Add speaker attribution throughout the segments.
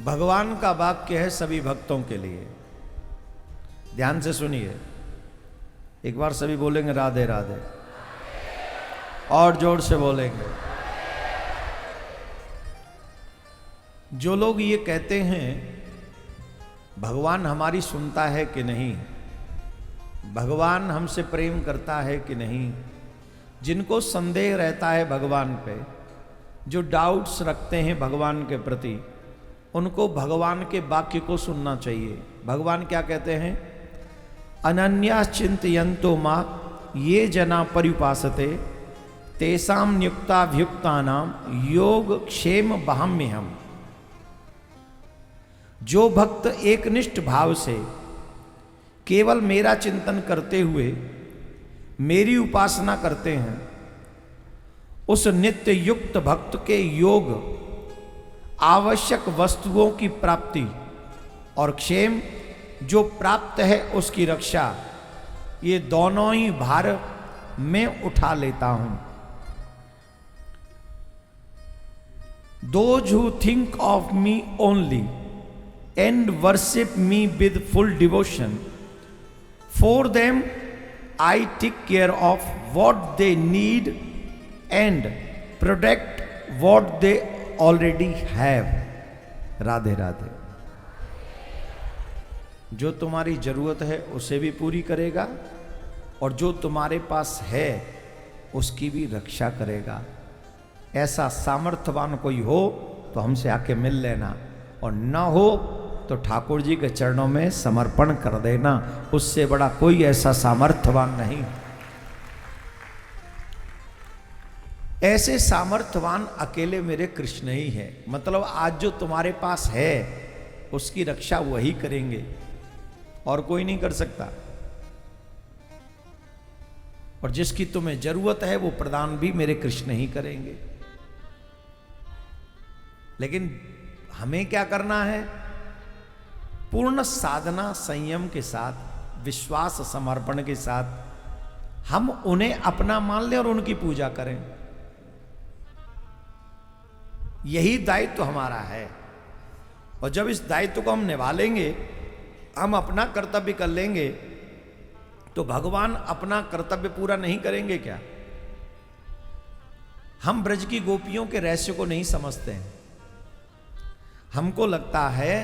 Speaker 1: भगवान का वाक्य है सभी भक्तों के लिए। ध्यान से सुनिए, एक बार सभी बोलेंगे राधे राधे, और जोर से बोलेंगे। जो लोग ये कहते हैं भगवान हमारी सुनता है कि नहीं, भगवान हमसे प्रेम करता है कि नहीं, जिनको संदेह रहता है भगवान पे, जो डाउट्स रखते हैं भगवान के प्रति, उनको भगवान के वाक्य को सुनना चाहिए। भगवान क्या कहते हैं? अनन्या चिंतयन्तो मां ये जना पर्युपासते तेषां नियुक्ताभियुक्तानां योग क्षेम बहाम्यहम्। जो भक्त एकनिष्ठ भाव से केवल मेरा चिंतन करते हुए मेरी उपासना करते हैं, उस नित्य युक्त भक्त के योग, आवश्यक वस्तुओं की प्राप्ति और क्षेम जो प्राप्त है उसकी रक्षा, ये दोनों ही भार मैं उठा लेता हूं। Those who think of me only and worship me with full devotion, for them I take care of what they need and protect what they already have. Radhe Radhe. जो तुम्हारी जरूरत है उसे भी पूरी करेगा और जो तुम्हारे पास है उसकी भी रक्षा करेगा। ऐसा सामर्थ्यवान कोई हो तो हमसे आके मिल लेना, और न हो तो ठाकुर जी के चरणों में समर्पण कर देना। उससे बड़ा कोई ऐसा सामर्थ्यवान नहीं। ऐसे सामर्थ्यवान अकेले मेरे कृष्ण ही है। मतलब आज जो तुम्हारे पास है उसकी रक्षा वही करेंगे और कोई नहीं कर सकता, और जिसकी तुम्हें जरूरत है वो प्रदान भी मेरे कृष्ण ही करेंगे। लेकिन हमें क्या करना है? पूर्ण साधना संयम के साथ, विश्वास समर्पण के साथ हम उन्हें अपना मान लें और उनकी पूजा करें। यही दायित्व हमारा है। और जब इस दायित्व को हम निभा लेंगे, हम अपना कर्तव्य कर लेंगे, तो भगवान अपना कर्तव्य पूरा नहीं करेंगे क्या? हम ब्रज की गोपियों के रहस्य को नहीं समझते हैं। हमको लगता है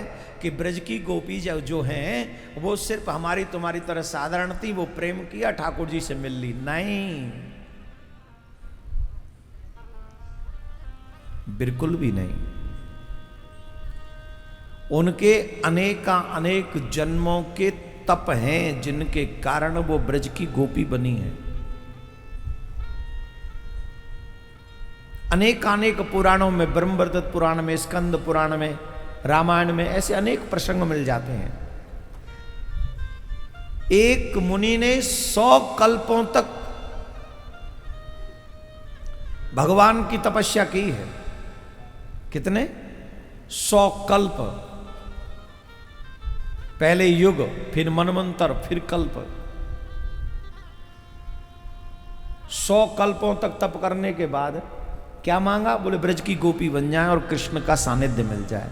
Speaker 1: कि ब्रज की गोपी जो हैं वो सिर्फ हमारी तुम्हारी तरह साधारण थी, वो प्रेम किया, ठाकुर जी से मिल ली। नहीं, बिल्कुल भी नहीं। उनके अनेक जन्मों के तप हैं जिनके कारण वो ब्रज की गोपी बनी है। अनेक पुराणों में, ब्रह्मवर्धत पुराण में, स्कंद पुराण में, रामायण में ऐसे अनेक प्रसंग मिल जाते हैं। एक मुनि ने 100 कल्पों तक भगवान की तपस्या की है। कितने? 100 कल्प। पहले युग, फिर मनवंतर, फिर कल्प। 100 कल्पों तक तप करने के बाद क्या मांगा? बोले ब्रज की गोपी बन जाए और कृष्ण का सानिध्य मिल जाए।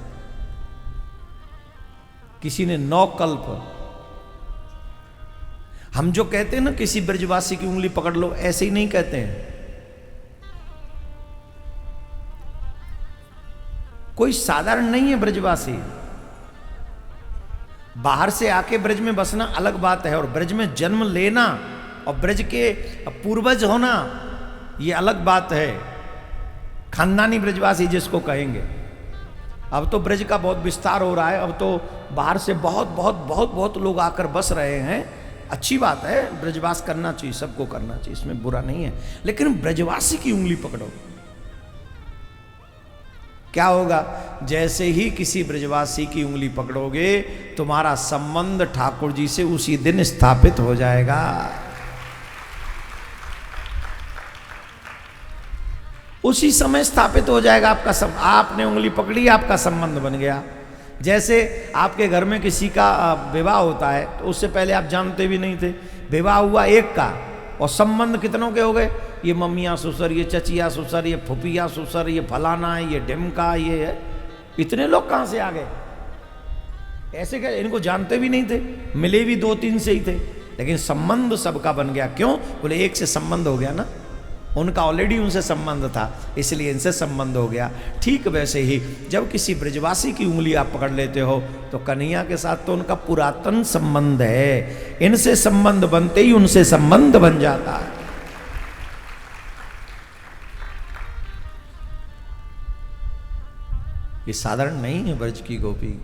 Speaker 1: किसी ने 9 कल्प। हम जो कहते हैं ना किसी ब्रजवासी की उंगली पकड़ लो, ऐसे ही नहीं कहते हैं। कोई साधारण नहीं है ब्रजवासी। बाहर से आके ब्रज में बसना अलग बात है, और ब्रज में जन्म लेना और ब्रज के पूर्वज होना ये अलग बात है। खानदानी ब्रजवासी जिसको कहेंगे। अब तो ब्रज का बहुत विस्तार हो रहा है, अब तो बाहर से बहुत लोग आकर बस रहे हैं। अच्छी बात है, ब्रजवास करना चाहिए, सबको करना चाहिए, इसमें बुरा नहीं है। लेकिन ब्रजवासी की उंगली पकड़ो, क्या होगा? जैसे ही किसी ब्रजवासी की उंगली पकड़ोगे, तुम्हारा संबंध ठाकुर जी से उसी दिन स्थापित हो जाएगा। उसी समय स्थापित हो जाएगा आपका आपने उंगली पकड़ी, आपका संबंध बन गया। जैसे आपके घर में किसी का विवाह होता है तो उससे पहले आप जानते भी नहीं थे, विवाह हुआ एक का और संबंध कितनों के हो गए? ये मम्मियाँ ससुर, ये चचिया ससुर, ये फुफिया ससुर, ये फलाना, ये ढिमका, ये है। इतने लोग कहाँ से आ गए? ऐसे क्या, इनको जानते भी नहीं थे, मिले भी 2-3 से ही थे, लेकिन संबंध सबका बन गया। क्यों? बोले एक से संबंध हो गया ना, उनका ऑलरेडी उनसे संबंध था, इसलिए इनसे संबंध हो गया। ठीक वैसे ही जब किसी ब्रजवासी की उंगली आप पकड़ लेते हो तो कन्हैया के साथ तो उनका पुरातन संबंध है, इनसे संबंध बनते ही उनसे संबंध बन जाता है। ये साधारण नहीं है ब्रज की गोपी,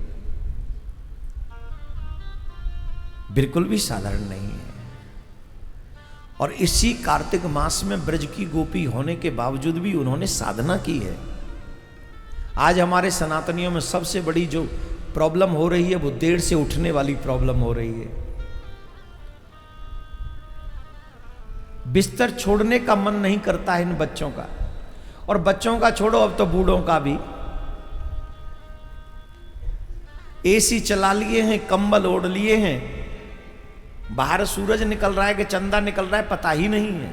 Speaker 1: बिल्कुल भी साधारण नहीं है। और इसी कार्तिक मास में ब्रज की गोपी होने के बावजूद भी उन्होंने साधना की है। आज हमारे सनातनियों में सबसे बड़ी जो प्रॉब्लम हो रही है वो देर से उठने वाली प्रॉब्लम हो रही है। बिस्तर छोड़ने का मन नहीं करता है इन बच्चों का, और बच्चों का छोड़ो अब तो बूढ़ों का भी। एसी चला लिए हैं, कंबल ओढ़ लिए हैं, बाहर सूरज निकल रहा है कि चंदा निकल रहा है पता ही नहीं है।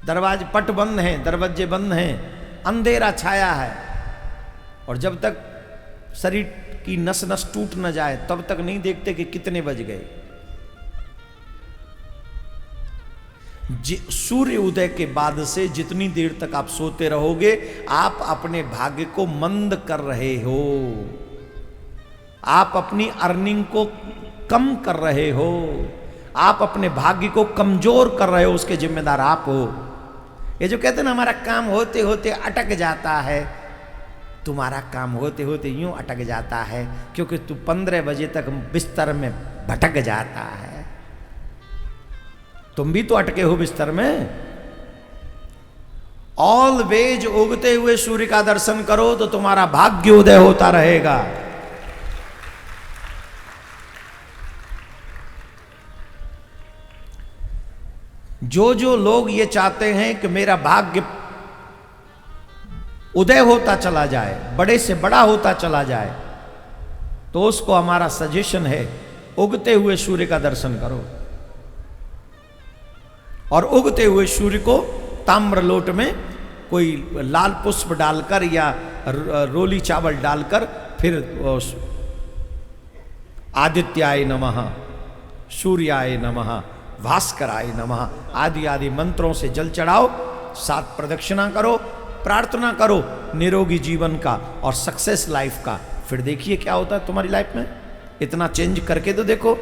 Speaker 1: दरवाजे पट बंद हैं, दरवाजे बंद हैं, अंधेरा छाया है, और जब तक शरीर की नस नस टूट न जाए तब तक नहीं देखते कि कितने बज गए। सूर्य उदय के बाद से जितनी देर तक आप सोते रहोगे आप अपने भाग्य को मंद कर रहे हो, आप अपनी अर्निंग को कम कर रहे हो, आप अपने भाग्य को कमजोर कर रहे हो, उसके जिम्मेदार आप हो। ये जो कहते हैं ना हमारा काम होते होते अटक जाता है, तुम्हारा काम होते होते यूं अटक जाता है क्योंकि तू 15 बजे तक बिस्तर में भटक जाता है। तुम भी तो अटके हो बिस्तर में। ऑलवेज उगते हुए सूर्य का दर्शन करो तो तुम्हारा भाग्य उदय होता रहेगा। जो जो लोग ये चाहते हैं कि मेरा भाग्य उदय होता चला जाए, बड़े से बड़ा होता चला जाए, तो उसको हमारा सजेशन है उगते हुए सूर्य का दर्शन करो। और उगते हुए सूर्य को ताम्र लोट में कोई लाल पुष्प डालकर या रोली चावल डालकर फिर आदित्याय नमः, सूर्याय नमः, भास्कराय नमः आदि आदि मंत्रों से जल चढ़ाओ, 7 प्रदक्षिणा करो, प्रार्थना करो निरोगी जीवन का और सक्सेस लाइफ का। फिर देखिए क्या होता है तुम्हारी लाइफ में। इतना चेंज करके तो देखो।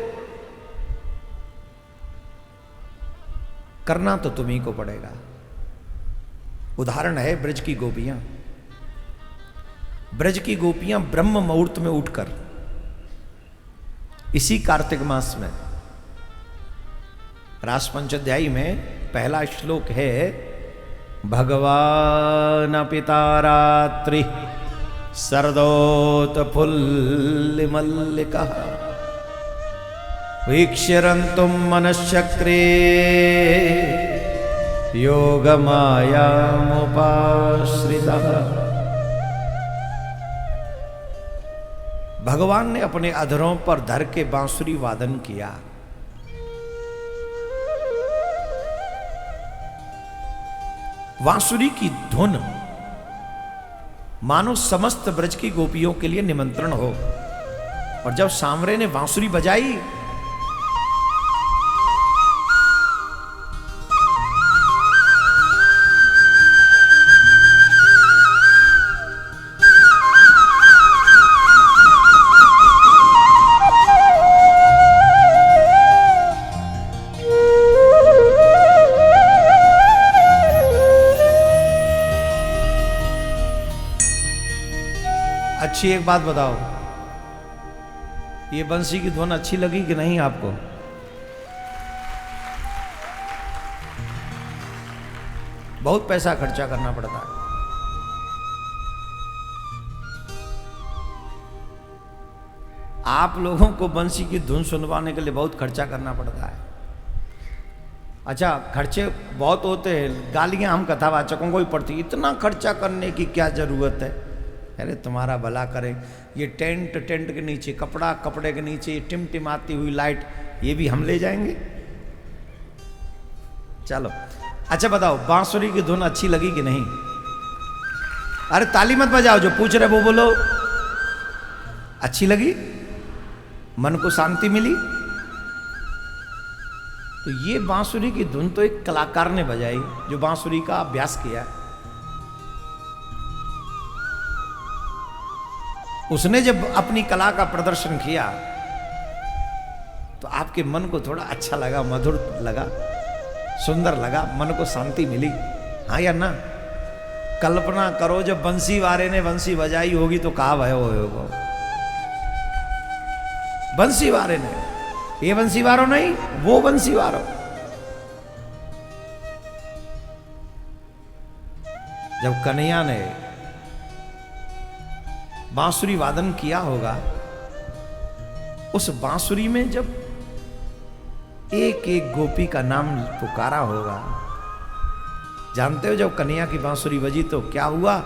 Speaker 1: करना तो तुम्ही को पड़ेगा। उदाहरण है ब्रज की गोपियां। ब्रज की गोपियां ब्रह्म मुहूर्त में उठकर इसी कार्तिक मास में, रास पंचाध्यायी में पहला श्लोक है, भगवान पिता रात्रि सरदोत फुल्ल मल्लिका वीक्षरन्तुम मनश्चक्रे योगमायामुपाश्रितः। भगवान ने अपने अधरों पर धर के बांसुरी वादन किया। बांसुरी की धुन मानो समस्त ब्रज की गोपियों के लिए निमंत्रण हो। और जब सांवरे ने बांसुरी बजाई अच्छी एक बात बताओ, ये बंसी की धुन अच्छी लगी कि नहीं आपको? बहुत पैसा खर्चा करना पड़ता है। आप लोगों को बंसी की धुन सुनवाने के लिए बहुत खर्चा करना पड़ता है। अच्छा, खर्चे बहुत होते हैं, गालियां हम कथावाचकों को ही पड़ती। इतना खर्चा करने की क्या जरूरत है? अरे तुम्हारा भला करे, ये टेंट के नीचे कपड़ा, कपड़े के नीचे टिमटिमाती हुई लाइट, ये भी हम ले जाएंगे। चलो अच्छा बताओ, बांसुरी की धुन अच्छी लगी कि नहीं? अरे ताली मत बजाओ, जो पूछ रहे वो बोलो। अच्छी लगी, मन को शांति मिली। तो ये बांसुरी की धुन तो एक कलाकार ने बजाई जो बांसुरी का अभ्यास किया। उसने जब अपनी कला का प्रदर्शन किया तो आपके मन को थोड़ा अच्छा लगा, मधुर लगा, सुंदर लगा, मन को शांति मिली। हाँ या ना? कल्पना करो जब बंसी वारे ने बंसी बजाई होगी तो कहा भयो होगा। बंसी वारे ने, ये बंसी वारो नहीं, वो बंसी वारो। जब कन्हैया ने बांसुरी वादन किया होगा, उस बांसुरी में जब एक एक गोपी का नाम पुकारा होगा, जानते हो जब कन्हैया की बांसुरी बजी तो क्या हुआ?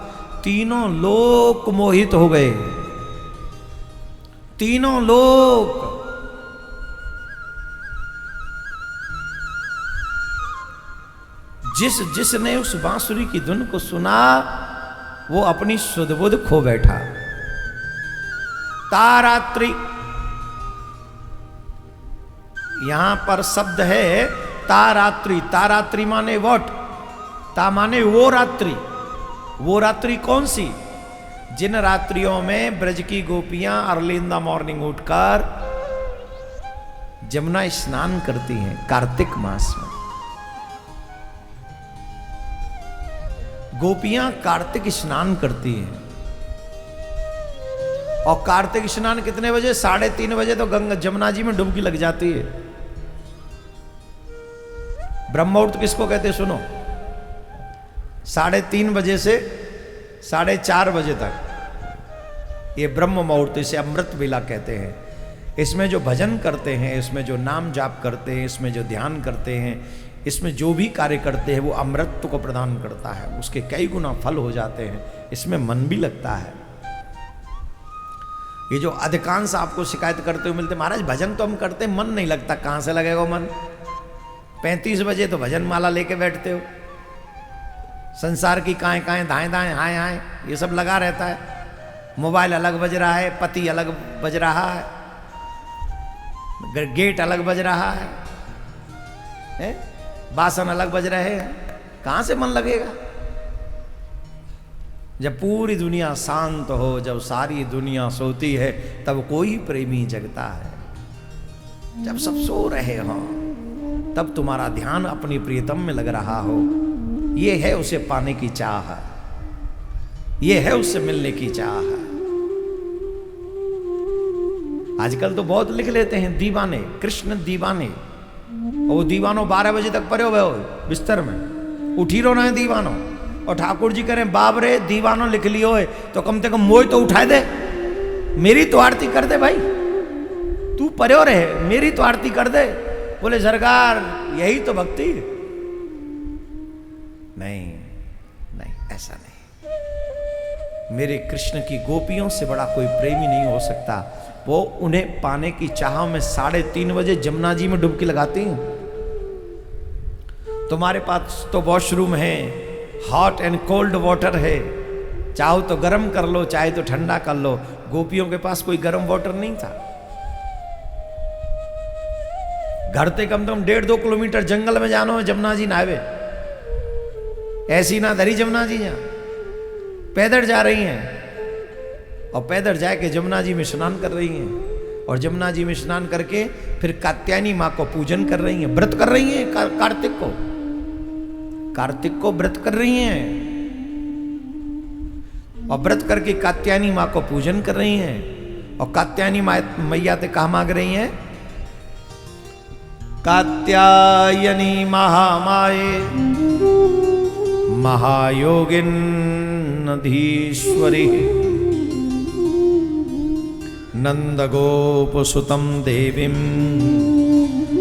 Speaker 1: तीनों लोक मोहित हो गए, तीनों लोक। जिसने उस बांसुरी की धुन को सुना वो अपनी सुध-बुध खो बैठा। तारात्रि, यहां पर शब्द है तारात्रि। तारात्रि माने वॉट? ता माने वो रात्रि। वो रात्रि कौन सी? जिन रात्रियों में ब्रज की गोपियां अर्ली इन द मॉर्निंग उठकर जमुना स्नान करती हैं कार्तिक मास में। गोपियां कार्तिक स्नान करती हैं और कार्तिक स्नान कितने बजे? 3:30 बजे तो गंगा जमुना जी में डुबकी लग जाती है। ब्रह्ममुहूर्त किसको कहते सुनो? 3:30 बजे से 4:30 बजे तक ये ब्रह्म मुहूर्त, इसे अमृत बेला कहते हैं। इसमें जो भजन करते हैं, इसमें जो नाम जाप करते हैं, इसमें जो ध्यान करते हैं, इसमें जो भी कार्य करते हैं वो अमृत को प्रदान करता है, उसके कई गुना फल हो जाते हैं, इसमें मन भी लगता है। ये जो अधिकांश आपको शिकायत करते हुए मिलते, महाराज भजन तो हम करते मन नहीं लगता। कहां से लगेगा मन? 35 बजे तो भजन माला लेके बैठते हो, संसार की काएं काएं धाएं धाएं हाय हाय ये सब लगा रहता है। मोबाइल अलग बज रहा है, पति अलग बज रहा है, गेट अलग बज रहा है, बासन अलग बज रहे हैं। कहां से मन लगेगा? जब पूरी दुनिया शांत हो, जब सारी दुनिया सोती है, तब कोई प्रेमी जगता है। जब सब सो रहे हो तब तुम्हारा ध्यान अपनी प्रियतम में लग रहा हो, ये है उसे पाने की चाह, ये है उससे मिलने की चाह। आजकल तो बहुत लिख लेते हैं दीवाने, कृष्ण दीवाने। और वो दीवानो 12 बजे तक पड़े हुए हो बिस्तर में, उठी रो ना दीवानो। और ठाकुर जी करें बाप रे दीवानो लिख लियो है तो कम से कम मोह तो उठाए दे, मेरी तो आरती कर दे भाई, तू पर्यो रहे मेरी तो आरती कर दे। बोले सरकार यही तो भक्ति। नहीं नहीं, ऐसा नहीं। मेरे कृष्ण की गोपियों से बड़ा कोई प्रेमी नहीं हो सकता। वो उन्हें पाने की चाह में 3:30 बजे जमुना जी में डुबकी लगाती हैं। तुम्हारे पास तो वॉशरूम है, हॉट एंड कोल्ड वाटर है, चाहो तो गर्म कर लो चाहे तो ठंडा कर लो। गोपियों के पास कोई गर्म वाटर नहीं था। घर से कम से कम 1.5-2 किलोमीटर जंगल में जानो जमुना जी नहावे, ऐसी ना धरी जमुना जी यहाँ पैदल जा रही हैं और पैदल जाके जमुना जी में स्नान कर रही हैं और जमुना जी में स्नान करके फिर कात्यायनी माँ को पूजन कर रही हैं, व्रत कर रही हैं। कार्तिक को व्रत कर रही हैं और व्रत करके कात्यायनी माँ को पूजन कर रही हैं। और कात्यायनी मैया से कहा मांग रही हैं? कात्यायनी महामाये महायोगिन नधीश्वरी नंद गोप सुतम देवीं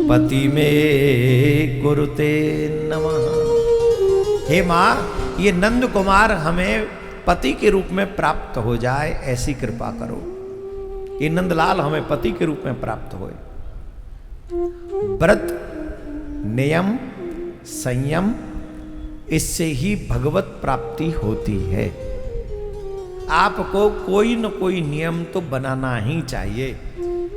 Speaker 1: पति में कुरुते नमः। हे माँ, ये नंद कुमार हमें पति के रूप में प्राप्त हो जाए ऐसी कृपा करो। ये नंदलाल हमें पति के रूप में प्राप्त होए। व्रत, नियम, संयम, इससे ही भगवत प्राप्ति होती है। आपको कोई न कोई नियम तो बनाना ही चाहिए,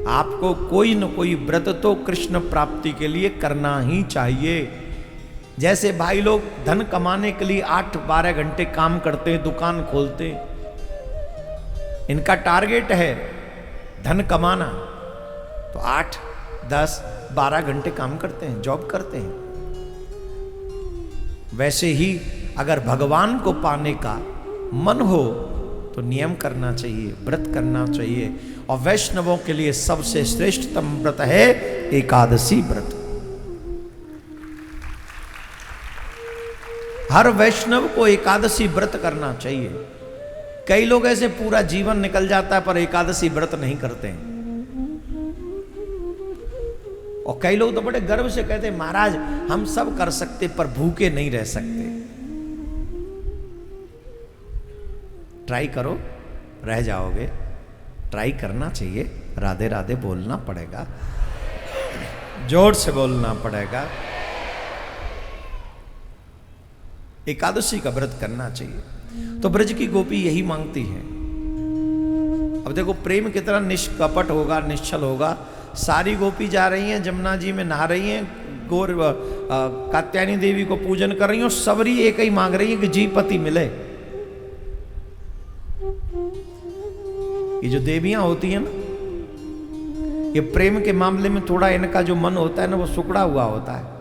Speaker 1: आपको कोई न कोई व्रत तो कृष्ण प्राप्ति के लिए करना ही चाहिए। जैसे भाई लोग धन कमाने के लिए 8-12 घंटे काम करते हैं, दुकान खोलते हैं, इनका टारगेट है धन कमाना, तो 8-10-12 घंटे काम करते हैं, जॉब करते हैं। वैसे ही अगर भगवान को पाने का मन हो तो नियम करना चाहिए, व्रत करना चाहिए। और वैष्णवों के लिए सबसे श्रेष्ठतम व्रत है एकादशी व्रत। हर वैष्णव को एकादशी व्रत करना चाहिए। कई लोग ऐसे पूरा जीवन निकल जाता है पर एकादशी व्रत नहीं करते हैं। और कई लोग तो बड़े गर्व से कहते हैं महाराज हम सब कर सकते पर भूखे नहीं रह सकते। ट्राई करो, रह जाओगे। ट्राई करना चाहिए, राधे राधे बोलना पड़ेगा, जोर से बोलना पड़ेगा। एकादशी का व्रत करना चाहिए। तो ब्रज की गोपी यही मांगती है। अब देखो प्रेम कितना निष्कपट होगा, निश्चल होगा। सारी गोपी जा रही हैं, जमुना जी में नहा रही हैं, गौर कात्यायनी देवी को पूजन कर रही हैं, सबरी एक ही मांग रही है कि जी पति मिले। ये जो देवियां होती हैं ना, ये प्रेम के मामले में थोड़ा इनका जो मन होता है ना वो सुकड़ा हुआ होता है।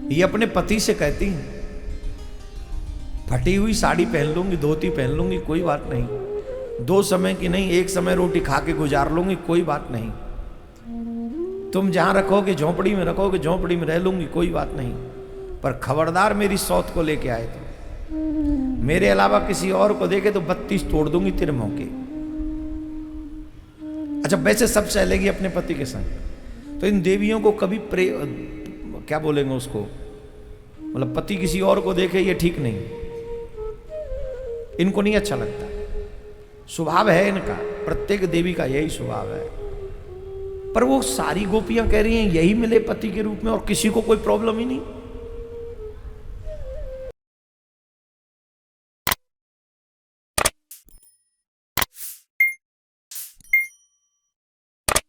Speaker 1: ये अपने पति से कहती हैं फटी हुई साड़ी पहन लूंगी, धोती पहन लूंगी, कोई बात नहीं। 2 समय की नहीं, 1 समय रोटी खा के गुजार लूंगी, कोई बात नहीं। तुम जहां रखोगे झोंपड़ी में रखोगे, झोंपड़ी में रह लूंगी, कोई बात नहीं। पर खबरदार मेरी सौत को लेके आए तो मेरे अलावा किसी और को देखे तो 32 तोड़ दूंगी तेरे मौके। अच्छा वैसे सब चलेगी अपने पति के संग। तो इन देवियों को कभी क्या बोलेंगे उसको, मतलब पति किसी और को देखे ये ठीक नहीं, इनको नहीं अच्छा लगता। स्वभाव है इनका, प्रत्येक देवी का यही स्वभाव है। पर वो सारी गोपियां कह रही हैं यही मिले पति के रूप में और किसी को कोई प्रॉब्लम ही नहीं।